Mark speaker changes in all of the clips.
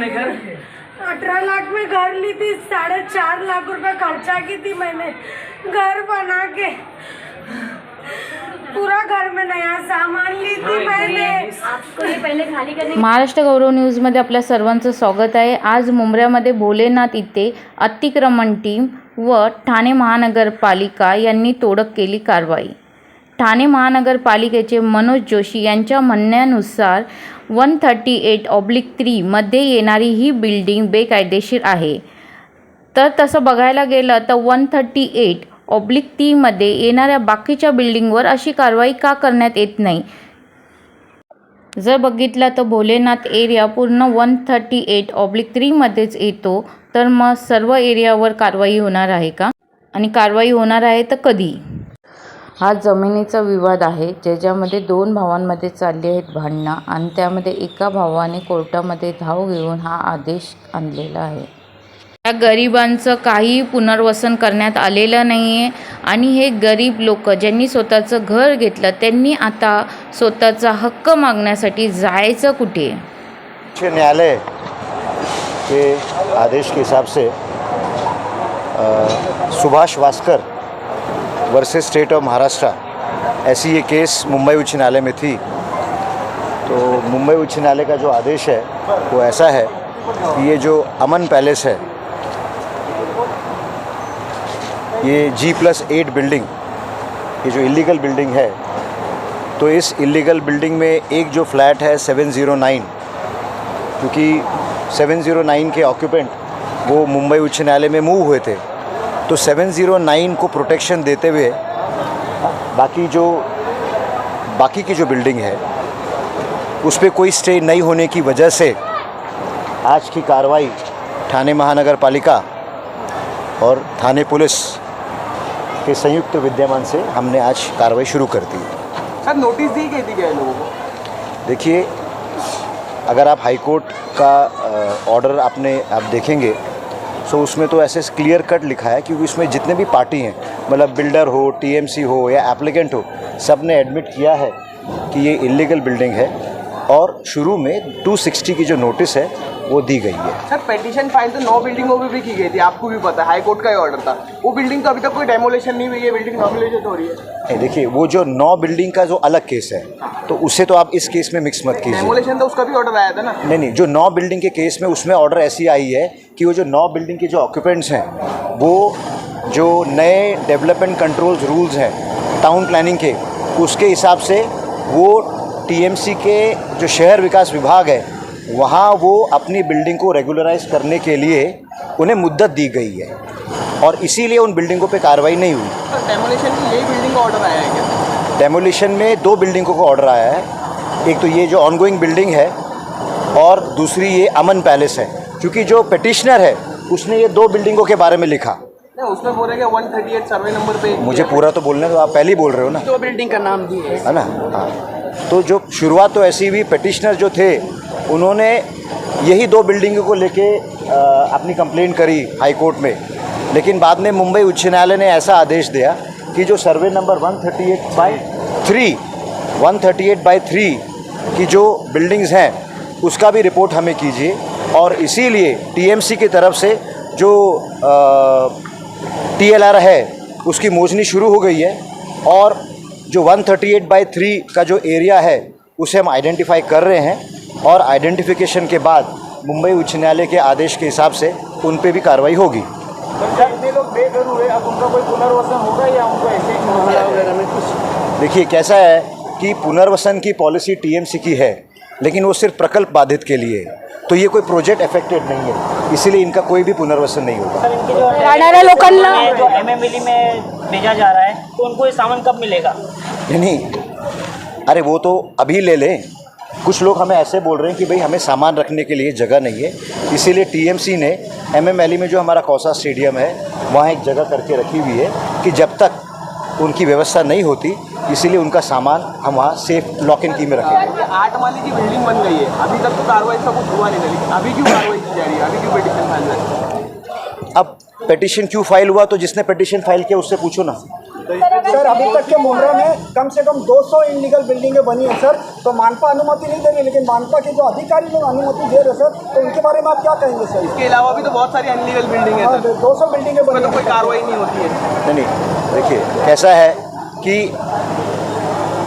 Speaker 1: आपने घर?
Speaker 2: 18 लाख में घर ली थी, 4.5 लाख रुपए खर्चा की थी मैंने घर बना के। पूरा घर में नया सामान ली थी मैंने।
Speaker 3: आपको ये पहले खाली करने
Speaker 4: महाराष्ट्र गौरव न्यूजमध्ये आपल्या सर्वांचं स्वागत आहे। आज मुंब्र्यामध्ये भोलेनाथ इथे अतिक्रमण टीम व ठाणे महानगरपालिका यांनी तोडक केली कारवाई। ठाणे महानगरपालिकेचे मनोज जोशी यांच्या म्हणण्यानुसार 138/3 मध्ये येणारी ही बिल्डिंग बेकायदेशीर आहे। तर तसं बघायला गेलं तर 138/3 मध्ये येणाऱ्या बाकीच्या बिल्डिंगवर अशी कारवाई का करण्यात येत नाही। जर बघितलं तर भोलेनाथ एरिया पूर्ण 138/3 मध्येच येतो, तर मग सर्व एरियावर कारवाई होणार आहे का? आणि कारवाई होणार आहे तर कधी? हा जमिनीचा विवाद आहे, ज्याच्यामध्ये 2 भावांमध्ये चालली आहेत भांडणं आणि त्यामध्ये एका भावाने कोर्टामध्ये धाव घेऊन हा आदेश आणलेला आहे। या गरिबांचं काही पुनर्वसन करण्यात आलेलं नाही आहे आणि हे गरीब लोक ज्यांनी स्वतःचं घर घेतलं त्यांनी आता स्वतःचा हक्क मागण्यासाठी जायचं कुठे?
Speaker 5: उच्च न्यायालय के आदेश के हिसाब से Subhash Waskar versus state of Maharashtra ऐसी ये केस मुंबई उच्च न्यायालय में थी। तो मुंबई उच्च न्यायालय का जो आदेश है वो ऐसा है कि ये जो अमन पैलेस है, ये G+8 बिल्डिंग, ये जो इलीगल बिल्डिंग है, तो इस इलीगल बिल्डिंग में एक जो फ्लैट है 709, क्योंकि 709 के ऑक्यूपेंट वो मुंबई उच्च न्यायालय में मूव हुए थे, तो 709 को प्रोटेक्शन देते हुए बाकी की जो बिल्डिंग है उस पर कोई स्टे नहीं होने की वजह से आज की कार्रवाई ठाणे महानगर पालिका और थाने पुलिस के संयुक्त विद्यमान से हमने आज कार्रवाई शुरू कर दी।
Speaker 1: सर नोटिस दी गई थी क्या लोगों को?
Speaker 5: देखिए, अगर आप हाई कोर्ट का ऑर्डर आप देखेंगे तो उसमें तो ऐसे क्लियर कट लिखा है, क्योंकि उसमें जितने भी पार्टी हैं, मतलब बिल्डर हो, टीएमसी हो या एप्लीकेंट हो, सब ने एडमिट किया है कि ये इलीगल बिल्डिंग है और शुरू में 260 की जो नोटिस है वो दी गई है।
Speaker 1: सर पिटीशन फाइल तो 9 बिल्डिंगों पे भी की गई थी, आपको भी पता है, हाई कोर्ट का ही ऑर्डर था। वो बिल्डिंग तो अभी तक कोई डेमोलेशन नहीं हुई है, बिल्डिंग नॉमिनेशन हो रही है।
Speaker 5: देखिए, वो जो 9 बिल्डिंग का जो अलग केस है, तो उससे तो आप इस केस में मिक्स मत कीजिए।
Speaker 1: डेमोलेशन तो उसका भी ऑर्डर आया था ना?
Speaker 5: नहीं, जो 9 बिल्डिंग के केस में उसमें ऑर्डर ऐसी आई है कि वो जो 9 बिल्डिंग के जो ऑक्यूपेंट्स हैं, वो जो नए डेवलपमेंट कंट्रोल्स रूल्स हैं टाउन प्लानिंग के, उसके हिसाब से वो टीएमसी के जो शहर विकास विभाग है वहाँ वो अपनी बिल्डिंग को रेगुलराइज करने के लिए उन्हें मुद्दत दी गई है और इसीलिए उन बिल्डिंगों पे कार्रवाई नहीं हुई।
Speaker 1: सर डेमोलेशन की यही बिल्डिंग का ऑर्डर आया है क्या?
Speaker 5: डेमोलिशन में 2 बिल्डिंगों का ऑर्डर आया है, एक तो ये जो ऑनगोइंग बिल्डिंग है और दूसरी ये अमन पैलेस है, क्योंकि जो पिटिशनर है उसने ये 2 बिल्डिंगों के बारे में लिखा।
Speaker 1: उसमें बोल रहे हैं 138 सर्वे नंबर पे।
Speaker 5: मुझे पूरा तो बोलने, तो आप पहले ही बोल रहे हो ना।
Speaker 1: 2 बिल्डिंग का नाम दिए
Speaker 5: है ना? हाँ, तो जो शुरुआत तो ऐसी हुई, पिटिशनर जो थे उन्होंने यही 2 बिल्डिंगों को लेके अपनी कंप्लेंट करी हाई कोर्ट में, लेकिन बाद में मुंबई उच्च न्यायालय ने ऐसा आदेश दिया कि जो सर्वे नंबर 138/3 की जो बिल्डिंग्स हैं उसका भी रिपोर्ट हमें कीजिए, और इसीलिए टीएमसी की तरफ से जो TLR है उसकी मोजनी शुरू हो गई है और जो 138/3 का जो एरिया है उसे हम आइडेंटिफाई कर रहे हैं और आइडेंटिफिकेशन के बाद मुंबई उच्च न्यायालय के आदेश के हिसाब से उन पे भी कार्रवाई होगी।
Speaker 1: जितने लोग बेघर हुए, अब उनका कोई पुनर्वसन होगा या उनको ऐसे ही मोहल्ला वगैरह में कुछ?
Speaker 5: देखिए, कैसा है कि पुनर्वसन की पॉलिसी टीएमसी की है, लेकिन वो सिर्फ प्रकल्प बाधित के लिए है, तो ये कोई प्रोजेक्ट अफेक्टेड नहीं है, इसीलिए इनका कोई भी पुनर्वसन नहीं होगा।
Speaker 3: राहणाऱ्या लोकांना
Speaker 6: जो MMLE में भेजा जा रहा है, तो उनको ये सामान कब मिलेगा?
Speaker 5: नहीं, अरे वो तो अभी ले लें। कुछ लोग हमें ऐसे बोल रहे हैं कि भाई हमें सामान रखने के लिए जगह नहीं है, इसीलिए टीएमसी ने MMLE में जो हमारा कौसा स्टेडियम है वहाँ एक जगह करके रखी हुई है कि जब तक उनकी व्यवस्था नहीं होती, इसीलिए उनका सामान हम वहाँ सेफ लॉक इन की में रखेंगे।
Speaker 1: 8 माले की बिल्डिंग बन गई है, अभी तक तो कार्रवाई का कुछ हुआ नहीं, लेकिन अभी क्यों कार्रवाई की जा रही है? अभी क्यों पिटीशन फाइल है?
Speaker 5: अब पिटीशन क्यों फाइल हुआ, तो जिसने पिटीशन फाइल किया उससे पूछो ना।
Speaker 7: सर अभी तक के मुंब्रा में कम से कम 200 इलीगल बिल्डिंगें बनी है सर, तो मानपा अनुमति नहीं दे रही, लेकिन मानपा के जो अधिकारी लोग अनुमति दे रहे सर, तो उनके बारे में आप क्या कहेंगे सर?
Speaker 1: इसके अलावा भी तो बहुत सारी अनलीगल बिल्डिंग है सर,
Speaker 7: 200 बिल्डिंगें बनी,
Speaker 1: तो कोई कार्रवाई नहीं होती है।
Speaker 5: नहीं देखिए कैसा है कि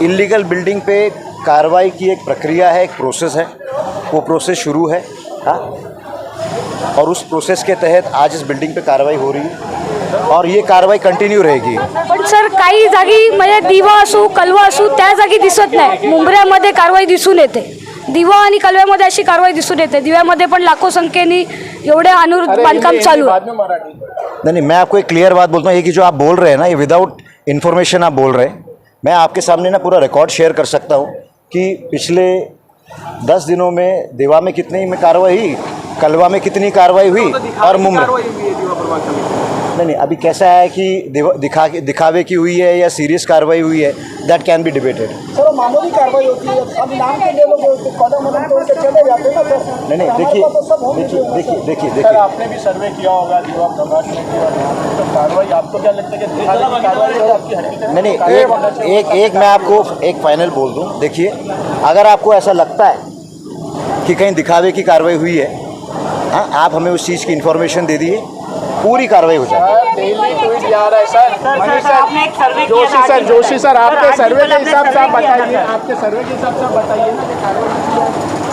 Speaker 5: इलीगल बिल्डिंग पे कार्रवाई की एक प्रक्रिया है, एक प्रोसेस है, वो प्रोसेस शुरू है। हाँ, और उस प्रोसेस के तहत आज इस बिल्डिंग पे कार्रवाई हो रही है और ये कार्रवाई कंटिन्यू रहेगी।
Speaker 3: पण सर काही जागी म्हणजे दिवा असू कलवा असू त्या जागी दिसत नाही, मुंब्र्यामध्ये कारवाई दिसून येते, दिवा आणि कलव्यामध्ये अशी कारवाई दिसून येते, दिव्यामध्ये पण लाखो संख्येने एवढे अनुरूप बांधकाम चालू आहे।
Speaker 5: नहीं, मैं आपको एक क्लियर बात बोलता हूँ, ये कि जो आप बोल रहे हैं ना, ये विदाउट इन्फॉर्मेशन आप बोल रहे हैं। मैं आपके सामने ना पूरा रिकॉर्ड शेयर कर सकता हूँ कि पिछले 10 दिनों में दिवा में कितनी में कार्रवाई हुई, कलवा में कितनी कार्रवाई हुई और मुंब्रा। नहीं, अभी कैसा है कि दिखावे की हुई है या सीरियस कार्रवाई हुई है, that can be debated.
Speaker 7: Sir मामूली कार्रवाई होती है, अब नाम के लिए लोग कदम तोड़ के चले जाते हैं ना सर।
Speaker 5: नहीं, देखिए
Speaker 8: आपने भी सर्वे किया होगा दीवा प्रभाग में, तो कार्रवाई आपको क्या लगता है कि कार्रवाई आपकी हकीकत?
Speaker 5: नहीं, एक मैं आपको एक फाइनल बोल दूं। देखिए, अगर आपको ऐसा लगता है कि कहीं दिखावे की कार्रवाई हुई है, हाँ, आप हमें उस चीज़ की इन्फॉर्मेशन दे दिए, पूरी कार्रवाई हो जाएगी।
Speaker 8: डेली ट्वीट जा रहा है सर, मनीष
Speaker 6: आपने एक सर्वे
Speaker 8: सर, जोशी सर आपके सर्वे के हिसाब से आप बताइए, आपके सर्वे के हिसाब से आप बताइए ना कि कार्रवाई